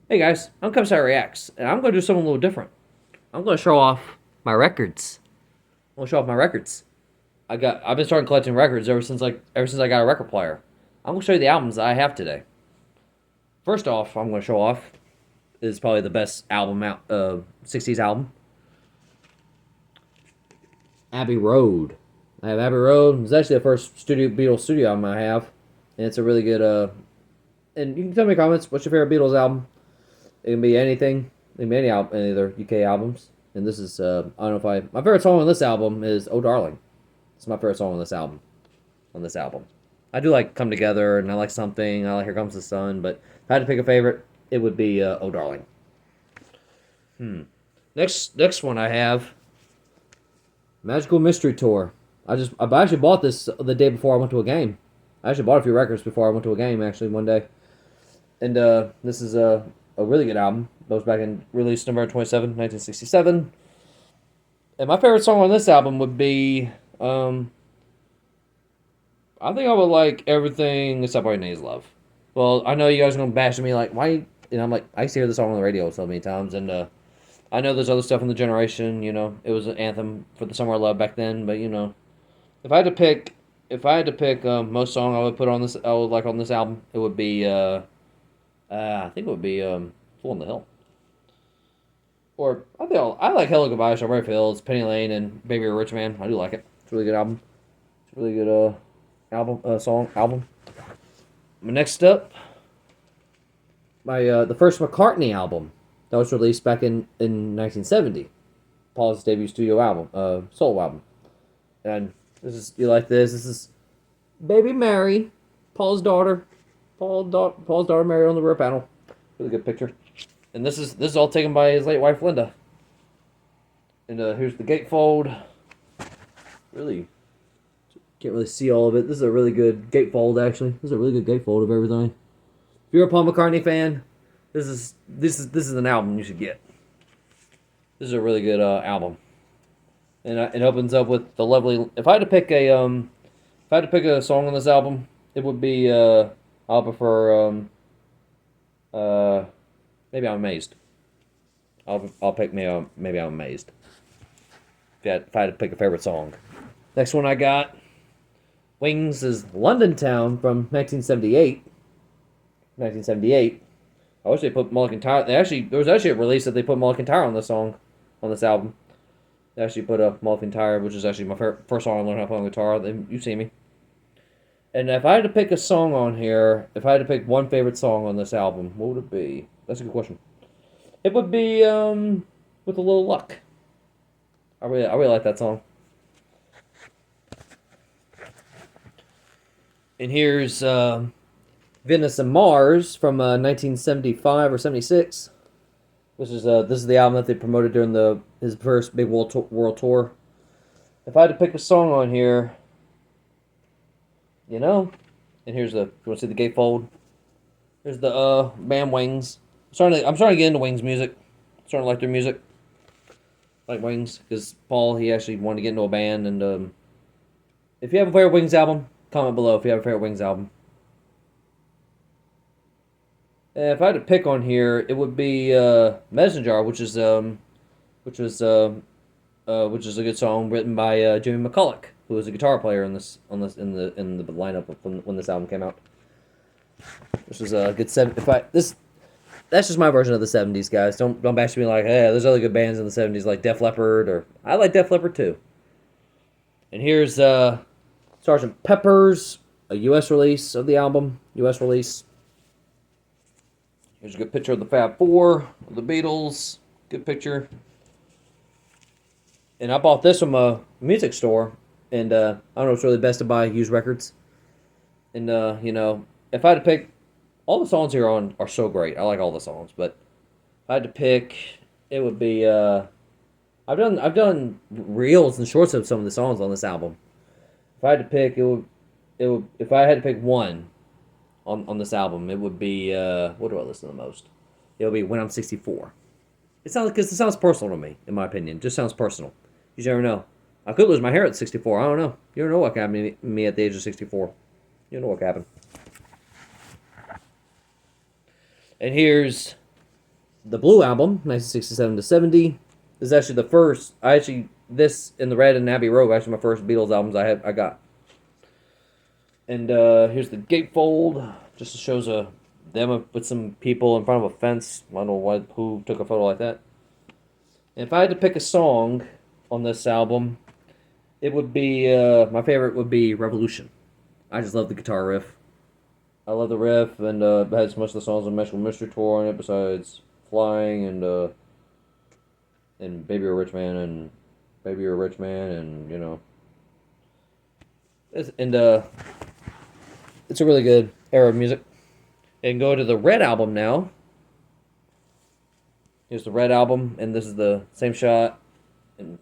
Hey guys, I'm Cubside Reacts, and I'm going to do something a little different. I'm going to show off my records. I'm going to show off my records. I've been starting collecting records ever since I got a record player. I'm going to show you the albums that I have today. First off, I'm going to show off is probably the best album out 60s album, Abbey Road. I have Abbey Road. It's actually the first Beatles studio album I have, and it's a really good. And you can tell me in the comments what's your favorite Beatles album. It can be anything. It can be any album, any of their UK albums. And this is I don't know if my favorite song on this album is "Oh Darling." It's my favorite song on this album. On this album, I do like "Come Together" and I like "Something." I like "Here Comes the Sun," but if I had to pick a favorite, it would be "Oh Darling." Next one I have Magical Mystery Tour. I actually bought this the day before I went to a game. I actually bought a few records before I went to a game actually one day, and this is a really good album. That was back in released November 27, 1967. And my favorite song on this album would be I think I would like Everything Except What Needs Love. Well, I know you guys are gonna bash me like why I'm like I used to hear the song on the radio so many times and I know there's other stuff in the generation, it was an anthem for the summer of love back then, but if I had to pick most song I would put on this I would like on this album, it would be I think it would be Fool on the Hill. Or I like Hello Goodbye, Strawberry Fields, Penny Lane, and Baby You're a Rich Man. I do like it. It's a really good album. It's a really good album. Next up, my the first McCartney album that was released back in 1970. Paul's debut studio album, solo album. And this is you like this? This is Baby Mary, Paul's daughter. Paul's daughter Mary on the rear panel. Really good picture. And this is all taken by his late wife Linda. And here's the gatefold. Really can't really see all of it. This is a really good gatefold. Actually, this is a really good gatefold of everything. If you're a Paul McCartney fan, this is an album you should get. This is a really good album, and it opens up with the lovely. If I had to pick a song on this album, it would be I'll prefer uh, maybe I'm amazed. I'll pick maybe I'm amazed. If I had to pick a favorite song. Next one I got Wings is London Town from 1978. 1978. I wish they put Mulligan Tyre. There was actually a release that they put Mulligan Tyre on this song, on this album. They actually put a Mulligan Tyre, which is actually my first song I learned how to play on guitar. You see me. And if I had to pick a song on here, if I had to pick one favorite song on this album, what would it be? That's a good question. It would be With a Little Luck. I really like that song. And here's Venus and Mars from 1975 or 76. This is the album that they promoted during his first big world tour. If I had to pick a song on here, and here's you want to see the gatefold? Here's the band Wings. I'm starting to get into Wings music. I'm starting to like their music. Like Wings because Paul he actually wanted to get into a band and if you have a favorite Wings album, comment below if you have a favorite Wings album. If I had to pick on here, it would be Messenger, which is a good song written by Jimmy McCulloch, who was a guitar player in the lineup when this album came out. This was a good seven. That's just my version of the '70s, guys. Don't bash me like, hey, there's other good bands in the '70s like Def Leppard or I like Def Leppard too. And here's Sergeant Pepper's, a U.S. release of the album. U.S. release. Here's a good picture of the Fab Four, of the Beatles. Good picture. And I bought this from a music store, and I don't know if it's really best to buy used records. And if I had to pick, all the songs here are so great. I like all the songs, but if I had to pick, it would be I've done reels and shorts of some of the songs on this album. If I had to pick, it would if I had to pick one on this album, it would be what do I listen to the most? It would be When I'm 64. It sounds personal to me, in my opinion. It just sounds personal. You never know. I could lose my hair at 64. I don't know. You don't know what could happen to me at the age of 64. You don't know what could happen. And here's the Blue Album, 1967 to 70. This is actually the first. This in the Red and Abbey Road actually my first Beatles albums I got. And here's the gatefold. Just shows them with some people in front of a fence. I don't know who took a photo like that. And if I had to pick a song on this album, it would be my favorite would be Revolution. I just love the guitar riff. I love the riff, and it has most of the songs on Magical Mystery Tour on it, besides Flying and Baby You're a Rich Man and Baby You're a Rich Man, and you know, it's a really good era of music. And go to the Red Album now. Here's the Red Album, and this is the same shot. And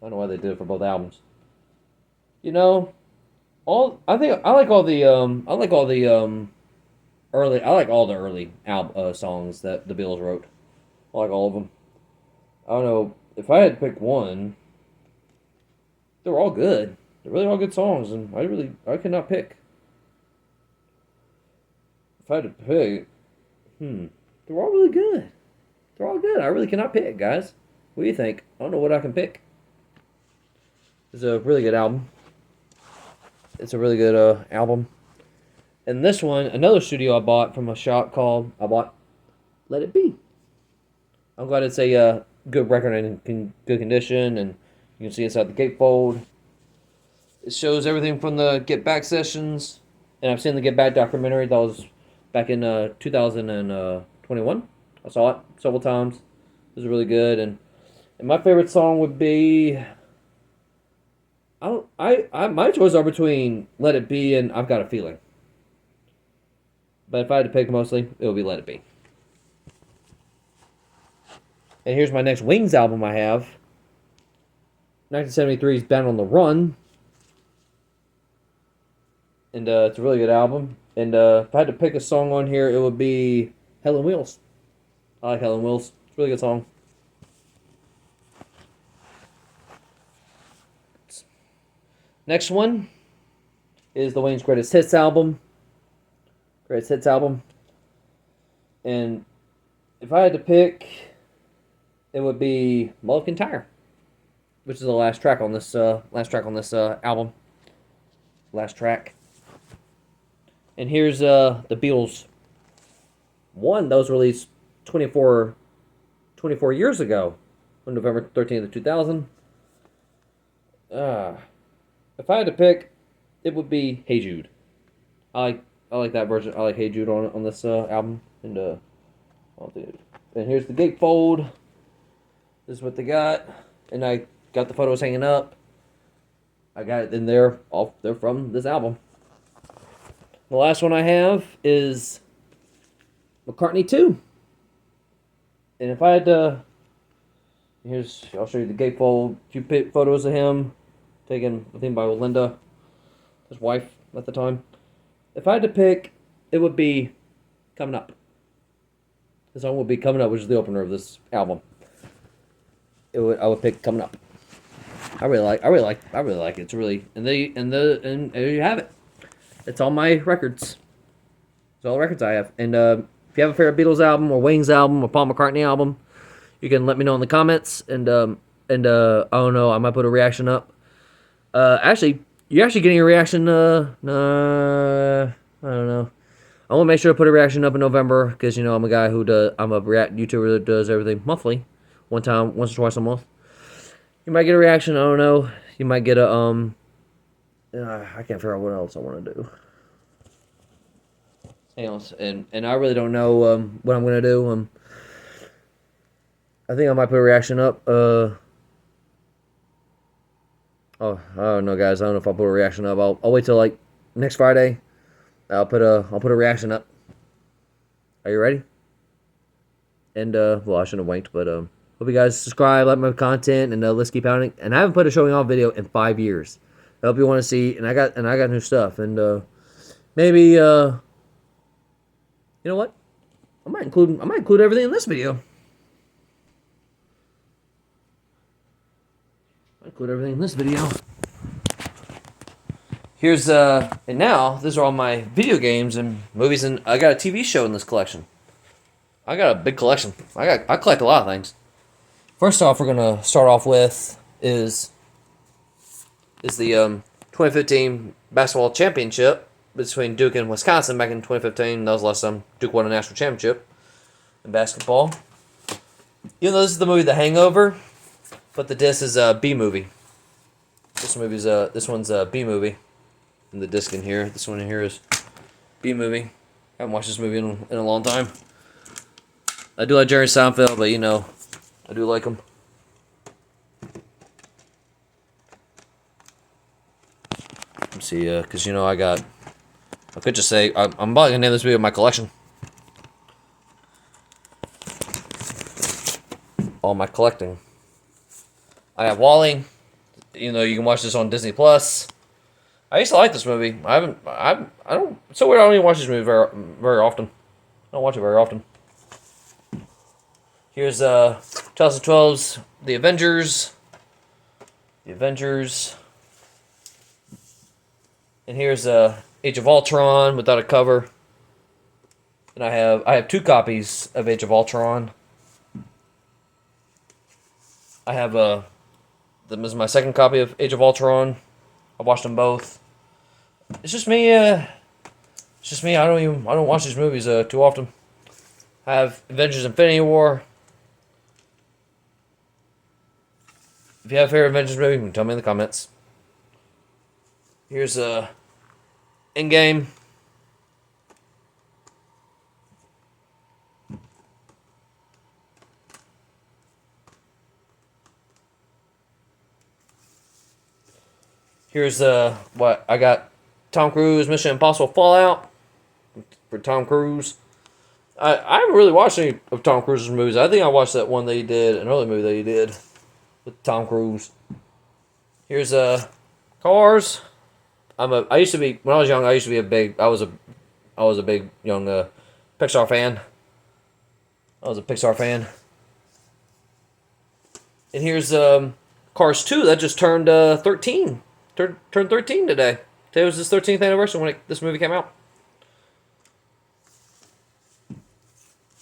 I don't know why they did it for both albums. You know, I think I like all the early songs that the Beatles wrote. I like all of them. I don't know if I had to pick one. They're all good. They're really all good songs, and I could not pick. If I had to pick, they're all really good. They're all good. I really cannot pick, guys. What do you think? I don't know what I can pick. It's a really good album. It's a really good album. And this one, another studio I bought from a shop called Let It Be. I'm glad it's a good record and in good condition, and you can see inside the gatefold. It shows everything from the Get Back sessions, and I've seen the Get Back documentary that was back in 2021. I saw it several times. It was really good, and my favorite song would be. My choices are between Let It Be and I've Got a Feeling. But if I had to pick mostly, it would be Let It Be. And here's my next Wings album I have. 1973's Bound on the Run. And it's a really good album. And if I had to pick a song on here, it would be Hell on Wheels. I like Hell on Wheels. It's a really good song. Next one is the Wings' Greatest Hits album. Greatest Hits album. And if I had to pick, it would be Mull of Kintyre, which is the last track on this album. Last track. And here's the Beatles one that was released 24 years ago, on November 13th of 2000. If I had to pick, it would be Hey Jude. I like that version. I like Hey Jude on this album. And here's the gatefold. This is what they got. And I got the photos hanging up. I got it in there. They're from this album. The last one I have is McCartney 2. And if I had to... I'll show you the gatefold. A few photos of him. Taken with him by Linda, his wife at the time. If I had to pick, it would be Coming Up. The song would be Coming Up, which is the opener of this album. I would pick Coming Up. I really like it. It's really and there you have it. It's all my records. It's all the records I have. And if you have a favorite Beatles album or Wings album or Paul McCartney album, you can let me know in the comments. And I don't know, I might put a reaction up. Actually, you're actually getting a reaction. I don't know. I want to make sure I put a reaction up in November because I'm a guy I'm a YouTuber that does everything monthly, once or twice a month. You might get a reaction. I don't know. You might get a I can't figure out what else I want to do. And I really don't know what I'm gonna do. I think I might put a reaction up. Oh, I don't know, guys. I don't know if I'll put a reaction up. I'll wait till like next Friday. I'll put a reaction up. Are you ready? And well, I shouldn't have winked, but hope you guys subscribe, like my content, and let's keep pounding. And I haven't put a showing off video in 5 years. I hope you want to see. And I got new stuff. And maybe you know what? I might include everything in this video. Include everything in this video. Here's and now these are all my video games and movies, and I got a TV show in this collection. I got a big collection. I collect a lot of things. First off, we're gonna start off with is the 2015 basketball championship between Duke and Wisconsin back in 2015. That was the last time Duke won a national championship in basketball. Even though this is the movie The Hangover, but the disc is a B movie. This one's a B movie. And the disc in here, this one in here is B movie. I haven't watched this movie in a long time. I do like Jerry Seinfeld, but you know, I do like him. Let's see, because you know I could just say I'm about to name this video my collection. All my collecting. I have Wall-E. You know, you can watch this on Disney Plus. I used to like this movie. I don't. It's so weird. I don't even watch this movie very often. I don't watch it very often. Here's 2012's The Avengers. The Avengers. And here's Age of Ultron without a cover. And I have 2 copies of Age of Ultron. I have this is my second copy of Age of Ultron. I watched them both. It's just me. I don't watch these movies too often. I have Avengers: Infinity War. If you have a favorite Avengers movie, you can tell me in the comments. Here's Endgame. Here's what I got. Tom Cruise Mission Impossible Fallout for Tom Cruise. I haven't really watched any of Tom Cruise's movies. I think I watched that one that he did, an early movie that he did with Tom Cruise. Here's Cars. I used to be, when I was young, I was a big young Pixar fan. I was a Pixar fan. And here's Cars 2 that just turned 13. Turned 13 today. Today was his 13th anniversary when this movie came out.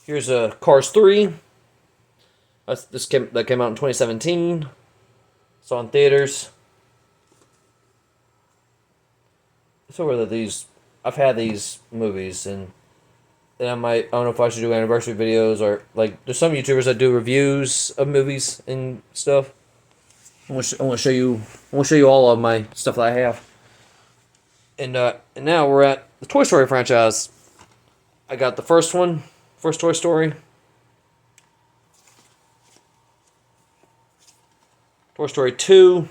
Here's Cars 3. That came out in 2017. It's on theaters. So whether I've had these movies and I don't know if I should do anniversary videos or like there's some YouTubers that do reviews of movies and stuff. I want to show you all of my stuff that I have. And now we're at the Toy Story franchise. I got the first Toy Story. Toy Story 2.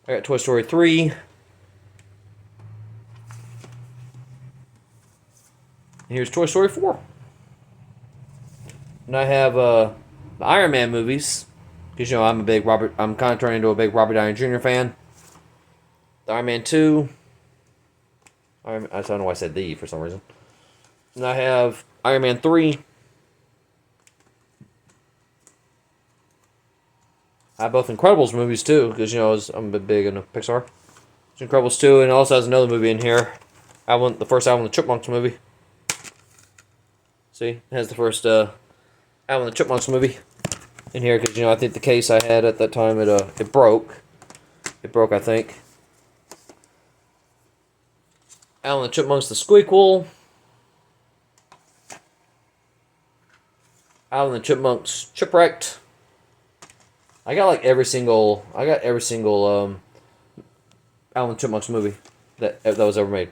I got Toy Story 3. Here's Toy Story 4. And I have the Iron Man movies. Because, you know, I'm kind of turning into a big Robert Downey Jr. fan. The Iron Man 2. I don't know why I said the for some reason. And I have Iron Man 3. I have both Incredibles movies too, because you know I'm a bit big into Pixar. There's Incredibles 2, and it also has another movie in here. The first Alvin and the Chipmunks movie. See, it has the first Alvin and the Chipmunks movie in here, because you know I think the case I had at that time it broke. It broke, I think. Alvin and the Chipmunks: The Squeakquel. Alvin and the Chipmunks: Chipwrecked. I got every single Alvin and Chipmunks movie that was ever made.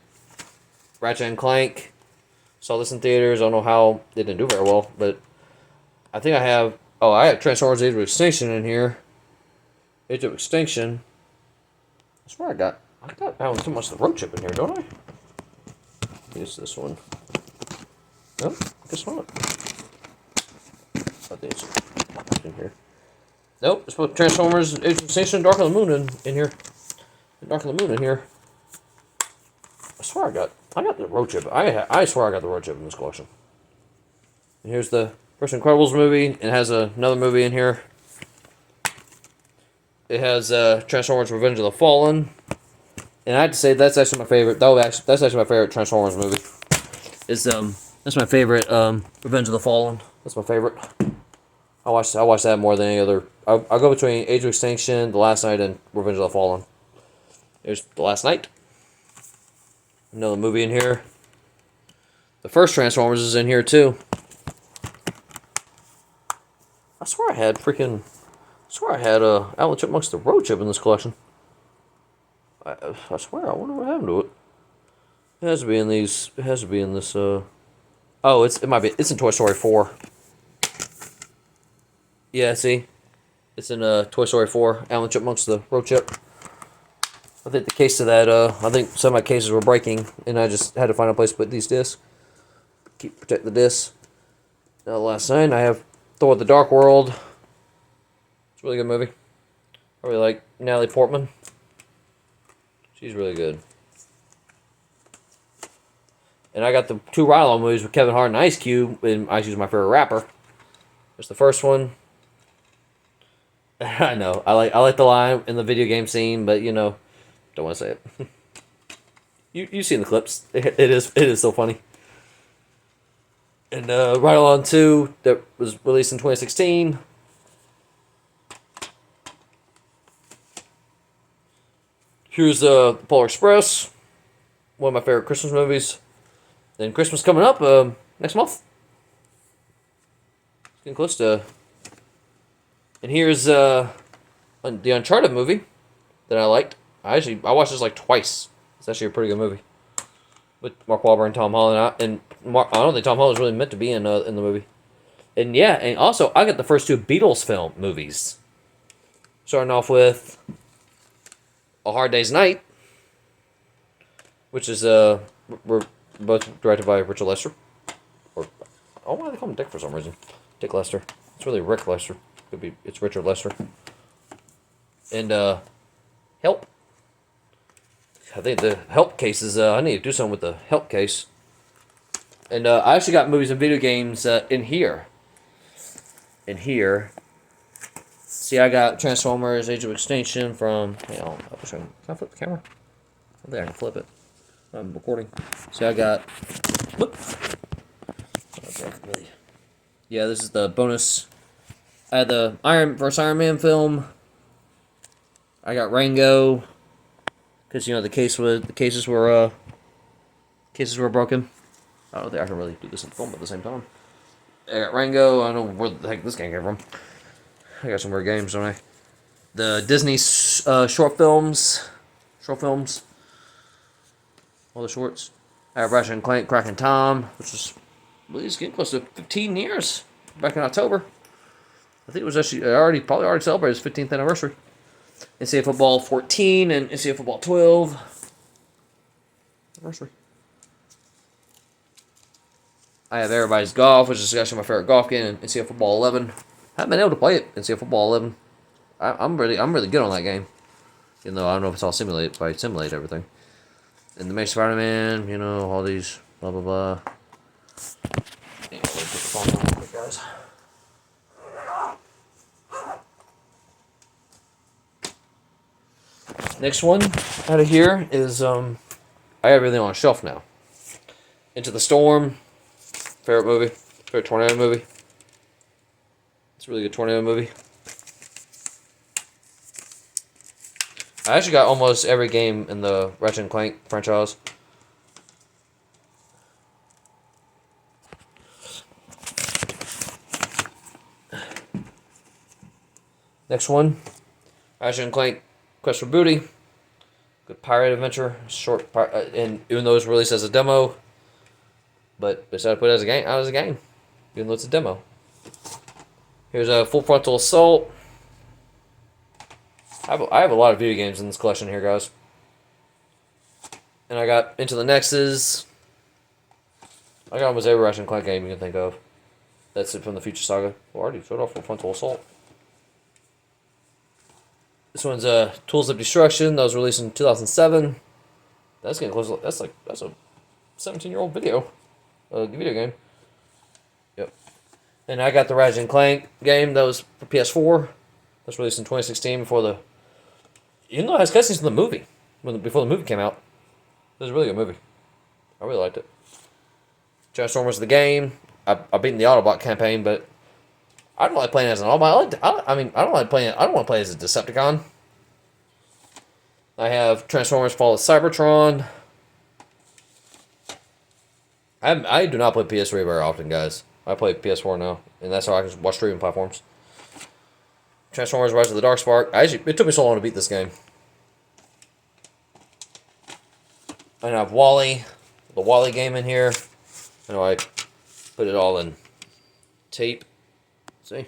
Ratchet and Clank. Saw this in theaters. I don't know how they didn't do very well, but I think I have Transformers: Age of Extinction in here. Age of Extinction. I swear I got Alvin and Chipmunks: The Road Trip in here, don't I? Use this one. No, guess not. I think it's in here. Nope, it's put Transformers: Age of Extinction, Dark of the Moon in here. Dark of the Moon in here. I swear I got the Road Trip. I swear I got the Road Trip in this collection. And here's the first Incredibles movie. It has another movie in here. It has Transformers: Revenge of the Fallen. And I have to say that's actually my favorite. That's actually my favorite Transformers movie. That's my favorite. Revenge of the Fallen. That's my favorite. I watch that more than any other. I'll go between Age of Extinction, The Last Knight, and Revenge of the Fallen. There's The Last Knight. Another movie in here. The first Transformers is in here too. I swear I had Alvin Chipmunk's The Road Chip in this collection. I swear, I wonder what happened to it. It has to be in these. It has to be in this. Oh, it might be. It's in Toy Story 4. Yeah, see, it's in Toy Story 4. Alvin Chipmunk's The Road Chip. I think the case of that. I think some of my cases were breaking, and I just had to find a place to put these discs. Protect the discs. Now, last night I have Thor: The Dark World. It's a really good movie. I really like Natalie Portman. She's really good. And I got the 2 Ride-Along movies with Kevin Hart and Ice Cube, and Ice Cube's my favorite rapper. There's the first one. I know. I like the line in the video game scene, but don't want to say it. You've seen the clips. It is so funny. And Ride-Along 2 that was released in 2016. Here's Polar Express, one of my favorite Christmas movies. Then Christmas coming up next month. It's getting close to. And here's the Uncharted movie that I liked. I watched this like twice. It's actually a pretty good movie with Mark Wahlberg and Tom Holland. I don't think Tom Holland was really meant to be in the movie. And yeah, and also I got the first 2 Beatles movies. Starting off with A Hard Day's Night, which is we're both directed by Richard Lester. Or why do they call him Dick for some reason? Dick Lester. It's really Rick Lester. It's Richard Lester. And Help. I think the Help case is I need to do something with the Help case. And I actually got movies and video games in here. See, I got Transformers: Age of Extinction from. Hang on, can I flip the camera? I think I can flip it. I'm recording. See, I got. Whoop. Yeah, this is the bonus. I had the Iron Man film. I got Rango, because the cases were broken. I don't think I can really do this in film at the same time. I got Rango. I don't know where the heck this game came from. I got some weird games, don't I? The Disney short films. All the shorts. I have Ratchet and Clank, Crack and Tom, which is getting close to 15 years. Back in October. I think it was actually probably already celebrated its 15th anniversary. NCAA Football 14 and NCAA Football 12 anniversary. I have Everybody's Golf, which is actually my favorite golf game, and NCAA Football 11. I haven't been able to play it, NCAA Football 11. I'm really good on that game. Even though I don't know if it's all simulated, but I simulate everything. And the Amazing Spider-Man, all these, blah, blah, blah. Yeah, put the phone on quick, guys. Next one out of here is, I have everything on a shelf now. Into the Storm, favorite movie, favorite tornado movie. It's a really good tornado movie. I actually got almost every game in the Ratchet and Clank franchise. Next one, Ratchet and Clank Quest for Booty. Good pirate adventure, and even though it's released as a demo, but they decided to put it as a game, even though it's a demo. Here's a Full Frontal Assault. I have a lot of video games in this collection here, guys. And I got Into the Nexus. I got almost every Ratchet and Clank game you can think of. That's it from the Future Saga. Well, I already showed off Full Frontal Assault. This one's Tools of Destruction. That was released in 2007. That's getting close. That's a 17-year-old video game. Yep. And I got the Ratchet and Clank game that was for PS4. That was released in 2016 before the. Even though it has cutscenes from the movie. before the movie came out. It was a really good movie. I really liked it. Transformers the game. I've beaten the Autobot campaign, but I don't like playing as an Autobot. I don't like playing. I don't want to play as a Decepticon. I have Transformers Fall of Cybertron. I do not play PS3 very often, guys. I play PS4 now, and that's how I can watch streaming platforms. Transformers Rise of the Darkspark. It took me so long to beat this game. I have Wally, the Wally game in here. I know I put it all in tape. See?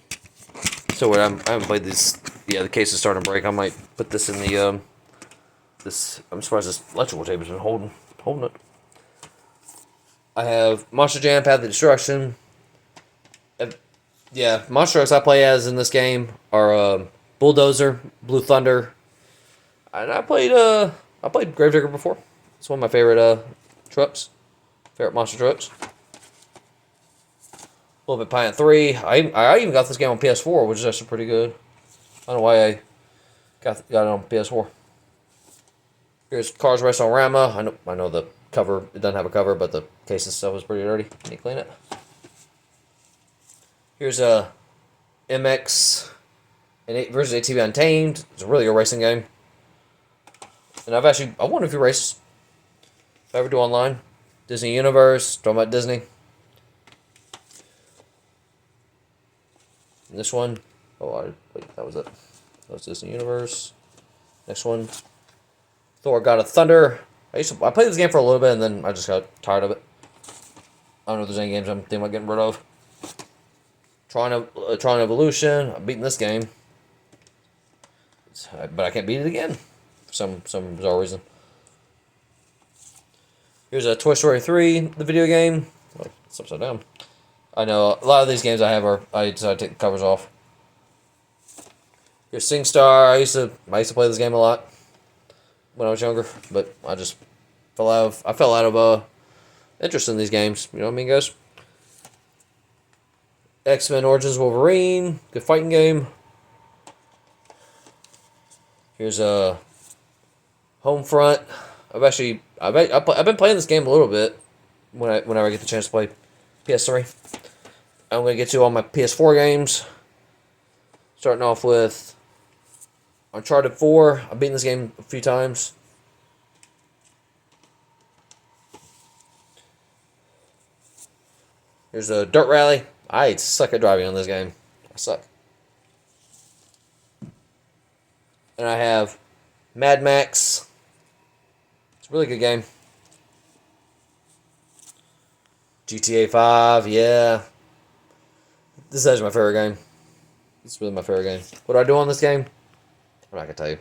So I haven't played these. Yeah, the case is starting to break. I might put this in the I'm surprised this electrical tape has been holding it. I have Monster Jam, Path of Destruction. Yeah, monster trucks I play as in this game are Bulldozer, Blue Thunder, and I played Gravedigger before. It's one of my favorite favorite monster trucks. A little bit Pine 3. I even got this game on PS4, which is actually pretty good. I don't know why I got it on PS4. Here's Cars Race on Rama. I know the cover, it doesn't have a cover, but the case and stuff is pretty dirty. Can you clean it? Here's a MX and versus ATV Untamed. It's a really good racing game. And I wonder if you race, if I ever do online. Disney Universe, talking about Disney. And this one, wait, that was it. That was Disney Universe. Next one, Thor: God of Thunder. I played this game for a little bit and then I just got tired of it. I don't know if there's any games I'm thinking about getting rid of. Tron Evolution. I'm beating this game, but I can't beat it again for some bizarre reason. Here's a Toy Story 3, the video game. Oh, it's upside down. I know a lot of these games I decided to take the covers off. Here's SingStar. I used to play this game a lot when I was younger, but I just fell out of interest in these games. You know what I mean, guys? X-Men Origins Wolverine, good fighting game. Here's a Homefront. I've been playing this game a little bit whenever I get the chance to play PS3. I'm gonna get to all my PS4 games. Starting off with Uncharted 4. I've beaten this game a few times. Here's a Dirt Rally. I suck at driving on this game. I suck. And I have Mad Max. It's a really good game. GTA 5, yeah. This is my favorite game. It's really my favorite game. What do I do on this game? I'm not going to tell you.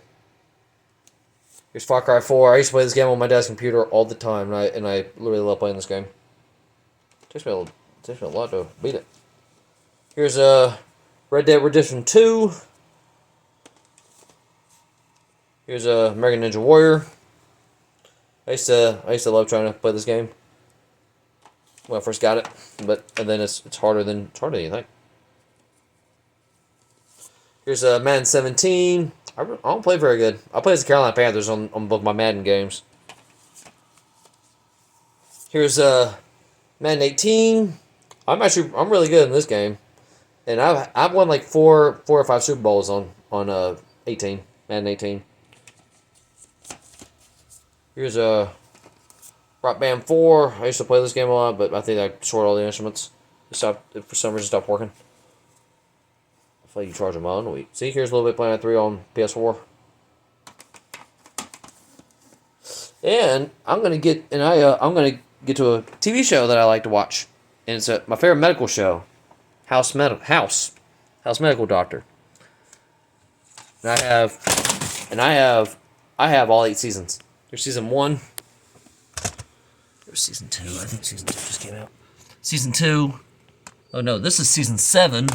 Here's Far Cry 4. I used to play this game on my dad's computer all the time, and I literally love playing this game. It takes me a lot to beat it. Here's Red Dead Redemption 2. Here's American Ninja Warrior. I used to love trying to play this game when I first got it, and then it's harder than you think. Here's Madden 17. I don't play very good. I play as the Carolina Panthers on both my Madden games. Here's Madden 18. I'm really good in this game, and I've won like four or five Super Bowls on Madden 18. Here's Rock Band 4. I used to play this game a lot, but I think I sorted all the instruments. For some reason, stopped working. I feel like you charge them on a week. See, here's a little bit Planet 3 on PS4. And I'm gonna get to a TV show that I like to watch, and it's my favorite medical show, House Medical Doctor. And I have all 8 seasons. There's season 1. There's season 2. I think season 2 just came out. Season 2. Oh no, this is season 7.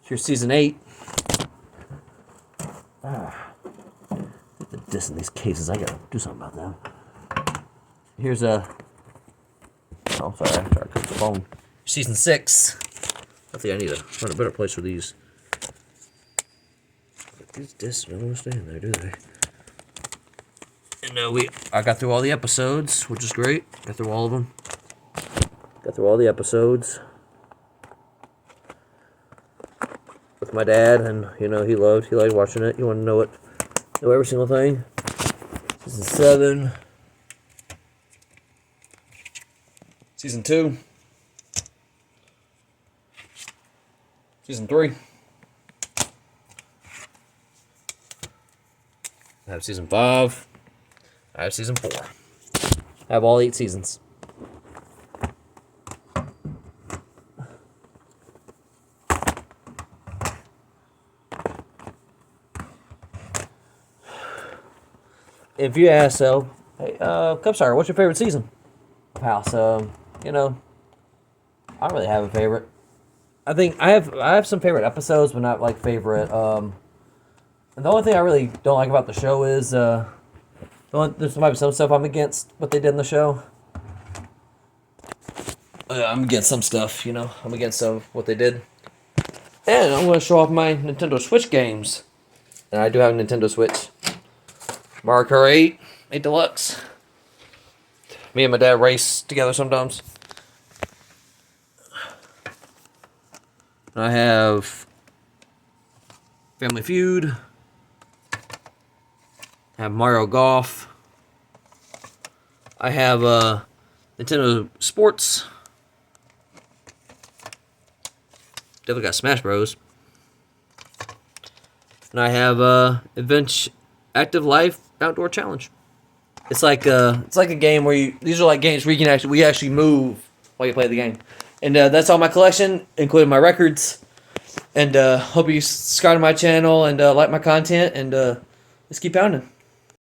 Here's season 8. The disc in these cases, I gotta do something about them. Here's oh, sorry, I tried to cook the phone. Season 6. I think I need to find a better place for these. These discs don't stay in there, do they? And I got through all the episodes, which is great. Got through all of them. Got through all the episodes with my dad, and he liked watching it. He wanted to know every single thing. Season 7, Season 2, Season 3. I have Season 5. I have Season 4. I have all 8 seasons. If you ask, so, hey, Cupstar, what's your favorite season of House? I don't really have a favorite. I think I have some favorite episodes, but not like favorite. And the only thing I really don't like about the show is there's might be some stuff I'm against what they did in the show. I'm against some stuff, I'm against some what they did. And I'm going to show off my Nintendo Switch games. And I do have a Nintendo Switch. Mario Kart 8 Deluxe. Me and my dad race together sometimes. I have Family Feud. I have Mario Golf. I have Nintendo Sports. Definitely got Smash Bros. And I have Adventure Active Life Outdoor Challenge. It's like a game where these are like games where we actually move while you play the game. And that's all my collection, including my records. And hope you subscribe to my channel and like my content, and let's keep pounding.